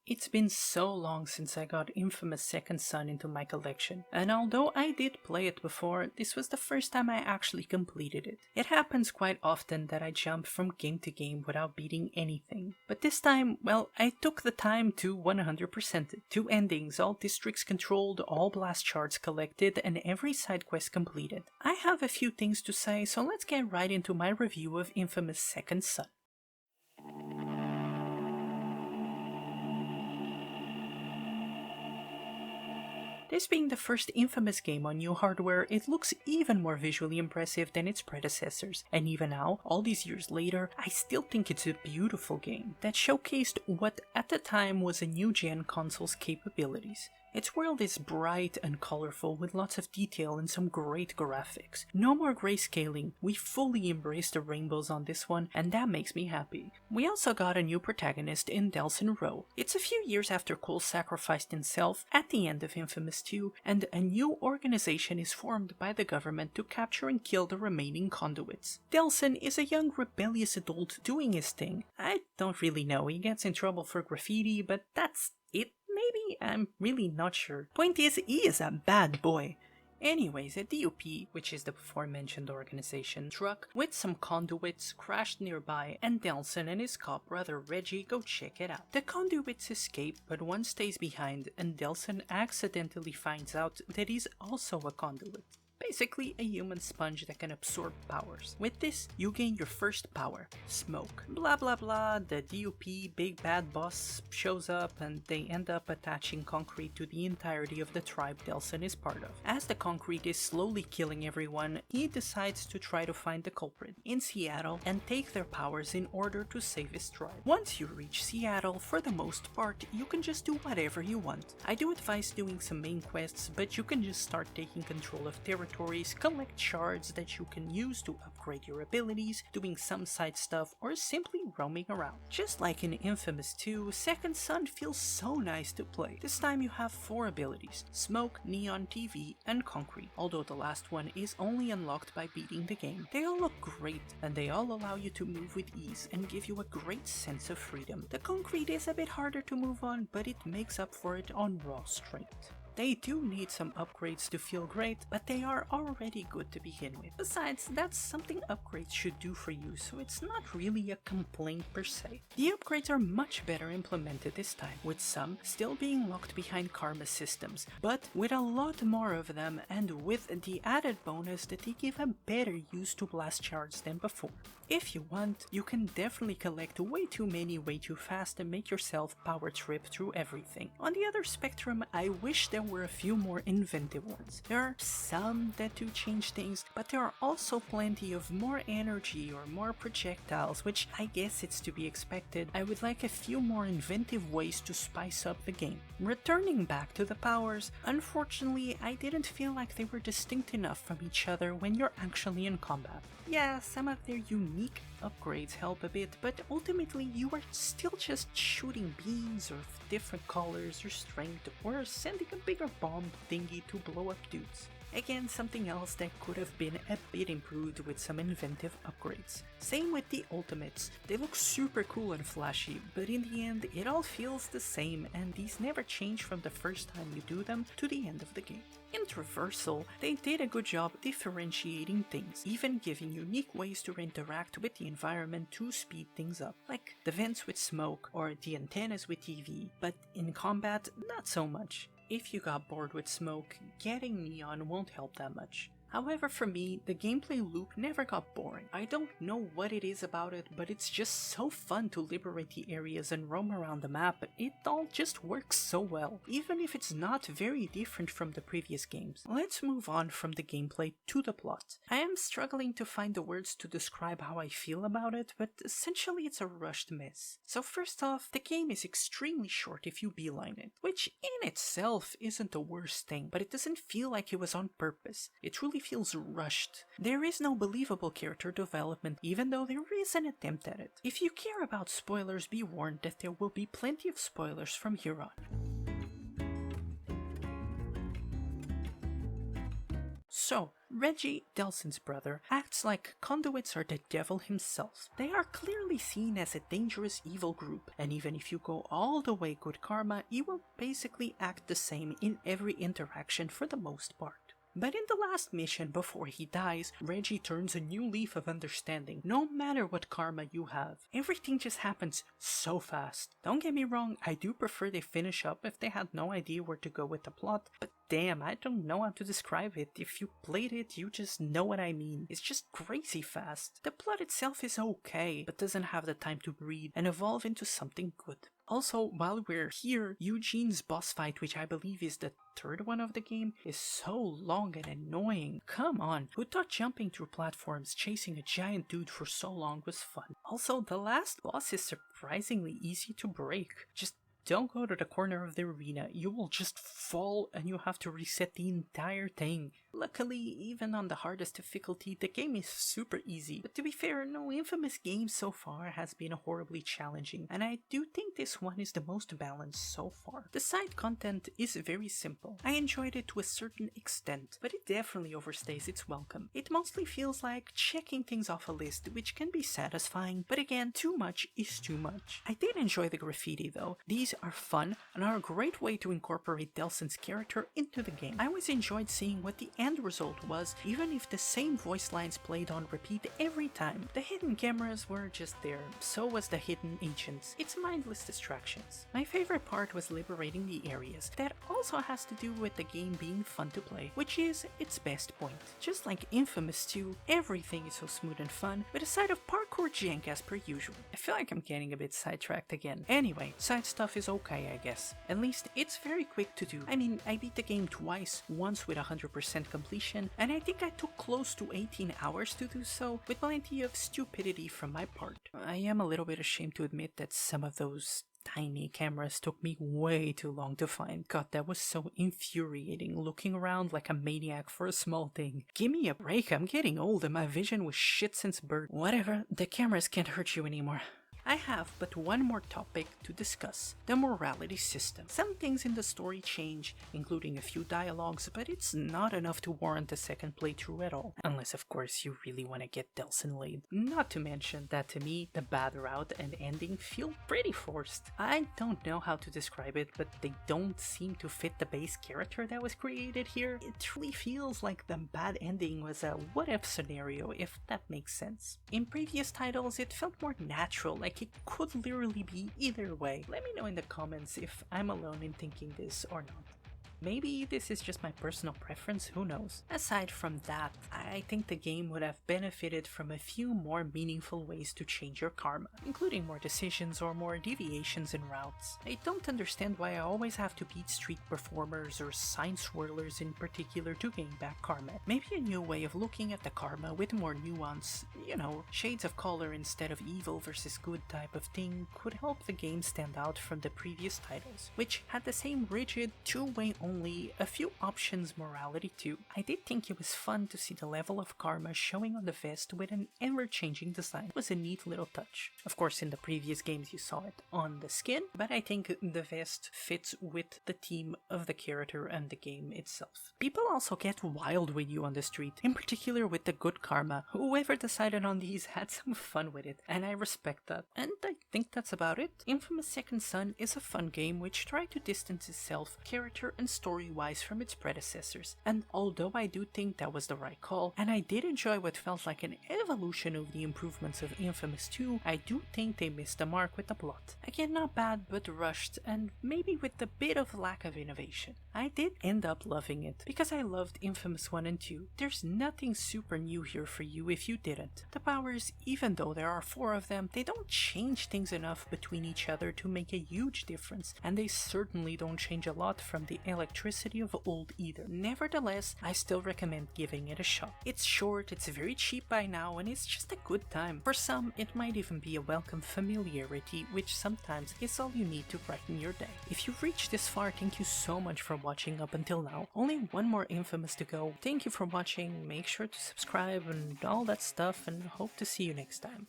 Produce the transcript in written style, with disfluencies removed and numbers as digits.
It's been so long since I got Infamous Second Son into my collection, and although I did play it before, this was the first time I actually completed it. It happens quite often that I jump from game to game without beating anything, but this time, well, I took the time to 100% it. 2 endings, all districts controlled, all blast shards collected, and every side quest completed. I have a few things to say, so let's get right into my review of Infamous Second Son. This being the first Infamous game on new hardware, it looks even more visually impressive than its predecessors, and even now, all these years later, I still think it's a beautiful game that showcased what at the time was a new-gen console's capabilities. Its world is bright and colorful with lots of detail and some great graphics. No more grayscaling, we fully embrace the rainbows on this one, and that makes me happy. We also got a new protagonist in Delsin Rowe. It's a few years after Cole sacrificed himself at the end of Infamous 2, and a new organization is formed by the government to capture and kill the remaining conduits. Delsin is a young rebellious adult doing his thing. I don't really know, he gets in trouble for graffiti, but that's it. Maybe? I'm really not sure. Point is, he is a bad boy. Anyways, a D.U.P, which is the before-mentioned organization, truck with some conduits crashed nearby, and Delsin and his cop brother Reggie go check it out. The conduits escape, but one stays behind, and Delsin accidentally finds out that he's also a conduit. Basically a human sponge that can absorb powers. With this, you gain your first power, smoke. Blah blah blah, the D.U.P big bad boss shows up and they end up attaching concrete to the entirety of the tribe Delsin is part of. As the concrete is slowly killing everyone, he decides to try to find the culprit in Seattle and take their powers in order to save his tribe. Once you reach Seattle, for the most part, you can just do whatever you want. I do advise doing some main quests, but you can just start taking control of territories, collect shards that you can use to upgrade your abilities, doing some side stuff, or simply roaming around. Just like in Infamous 2, Second Son feels so nice to play. This time you have 4 abilities: smoke, neon, TV, and concrete, although the last one is only unlocked by beating the game. They all look great, and they all allow you to move with ease and give you a great sense of freedom. The concrete is a bit harder to move on, but it makes up for it on raw strength. They do need some upgrades to feel great, but they are already good to begin with. Besides, that's something upgrades should do for you, so it's not really a complaint per se. The upgrades are much better implemented this time, with some still being locked behind karma systems, but with a lot more of them, and with the added bonus that they give a better use to blast shards than before. If you want, you can definitely collect way too many way too fast and make yourself power trip through everything. On the other spectrum, I wish there were a few more inventive ones. There are some that do change things, but there are also plenty of more energy or more projectiles, which I guess it's to be expected. I would like a few more inventive ways to spice up the game. Returning back to the powers, unfortunately I didn't feel like they were distinct enough from each other when you're actually in combat. Yeah, some of their unique upgrades help a bit, but ultimately you are still just shooting beams of different colors or strength, or sending a bigger bomb thingy to blow up dudes. Again, something else that could have been a bit improved with some inventive upgrades. Same with the ultimates. They look super cool and flashy, but in the end it all feels the same, and these never change from the first time you do them to the end of the game. In Traversal, they did a good job differentiating things, even giving unique ways to interact with the environment to speed things up, like the vents with smoke or the antennas with TV, but in combat, not so much. If you got bored with smoke, getting neon won't help that much. However, for me, the gameplay loop never got boring. I don't know what it is about it, but it's just so fun to liberate the areas and roam around the map. It all just works so well, even if it's not very different from the previous games. Let's move on from the gameplay to the plot. I am struggling to find the words to describe how I feel about it, but essentially it's a rushed mess. So first off, the game is extremely short if you beeline it, which in itself isn't the worst thing, but it doesn't feel like it was on purpose. It truly feels rushed. There is no believable character development, even though there is an attempt at it. If you care about spoilers, be warned that there will be plenty of spoilers from here on. So, Reggie, Delsin's brother, acts like conduits are the devil himself. They are clearly seen as a dangerous evil group, and even if you go all the way good karma, you will basically act the same in every interaction for the most part. But in the last mission before he dies, Reggie turns a new leaf of understanding, no matter what karma you have. Everything just happens so fast. Don't get me wrong, I do prefer they finish up if they had no idea where to go with the plot, but damn, I don't know how to describe it. If you played it, you just know what I mean. It's just crazy fast. The plot itself is okay, but doesn't have the time to breathe and evolve into something good. Also, while we're here, Eugene's boss fight, which I believe is the third one of the game, is so long and annoying. Come on, who thought jumping through platforms chasing a giant dude for so long was fun? Also, the last boss is surprisingly easy to break. Just don't go to the corner of the arena, you will just fall and you have to reset the entire thing. Luckily, even on the hardest difficulty, the game is super easy. But to be fair, no Infamous game so far has been horribly challenging, and I do think this one is the most balanced so far. The side content is very simple. I enjoyed it to a certain extent, but it definitely overstays its welcome. It mostly feels like checking things off a list, which can be satisfying, but again, too much is too much. I did enjoy the graffiti though. These are fun and are a great way to incorporate Delsin's character into the game. I always enjoyed seeing what the end result was, even if the same voice lines played on repeat every time. The hidden cameras were just there, so was the hidden agents. It's mindless distractions. My favorite part was liberating the areas. That also has to do with the game being fun to play, which is its best point. Just like Infamous 2, everything is so smooth and fun, with a side of parkour jank as per usual. I feel like I'm getting a bit sidetracked again. Anyway, side stuff is okay, I guess. At least it's very quick to do. I mean, I beat the game twice, once with 100% completion, and I think I took close to 18 hours to do so, with plenty of stupidity from my part. I am a little bit ashamed to admit that some of those tiny cameras took me way too long to find. God, that was so infuriating, looking around like a maniac for a small thing. Give me a break, I'm getting old and my vision was shit since birth. Whatever, the cameras can't hurt you anymore. I have but one more topic to discuss, the morality system. Some things in the story change, including a few dialogues, but it's not enough to warrant a second playthrough at all. Unless of course you really want to get Delsin laid. Not to mention that to me, the bad route and ending feel pretty forced. I don't know how to describe it, but they don't seem to fit the base character that was created here. It truly feels like the bad ending was a what-if scenario, if that makes sense. In previous titles, it felt more natural, like it could literally be either way. Let me know in the comments if I'm alone in thinking this or not. Maybe this is just my personal preference, who knows. Aside from that, I think the game would have benefited from a few more meaningful ways to change your karma, including more decisions or more deviations in routes. I don't understand why I always have to beat street performers or sign swirlers in particular to gain back karma. Maybe a new way of looking at the karma with more nuance, you know, shades of color instead of evil versus good type of thing could help the game stand out from the previous titles, which had the same rigid two-way only a few options morality too. I did think it was fun to see the level of karma showing on the vest with an ever-changing design. It was a neat little touch. Of course, in the previous games you saw it on the skin, but I think the vest fits with the theme of the character and the game itself. People also get wild with you on the street, in particular with the good karma. Whoever decided on these had some fun with it, and I respect that. And I think that's about it. Infamous Second Son is a fun game which tried to distance itself, character and story-wise from its predecessors, and although I do think that was the right call, and I did enjoy what felt like an evolution of the improvements of Infamous 2, I do think they missed the mark with the plot. Again, not bad, but rushed, and maybe with a bit of lack of innovation. I did end up loving it, because I loved Infamous 1 and 2. There's nothing super new here for you if you didn't. The powers, even though there are 4 of them, they don't change things enough between each other to make a huge difference, and they certainly don't change a lot from the electricity of old either. Nevertheless, I still recommend giving it a shot. It's short, it's very cheap by now, and it's just a good time. For some, it might even be a welcome familiarity, which sometimes is all you need to brighten your day. If you've reached this far, thank you so much for watching up until now. Only one more Infamous to go. Thank you for watching, make sure to subscribe and all that stuff, and hope to see you next time.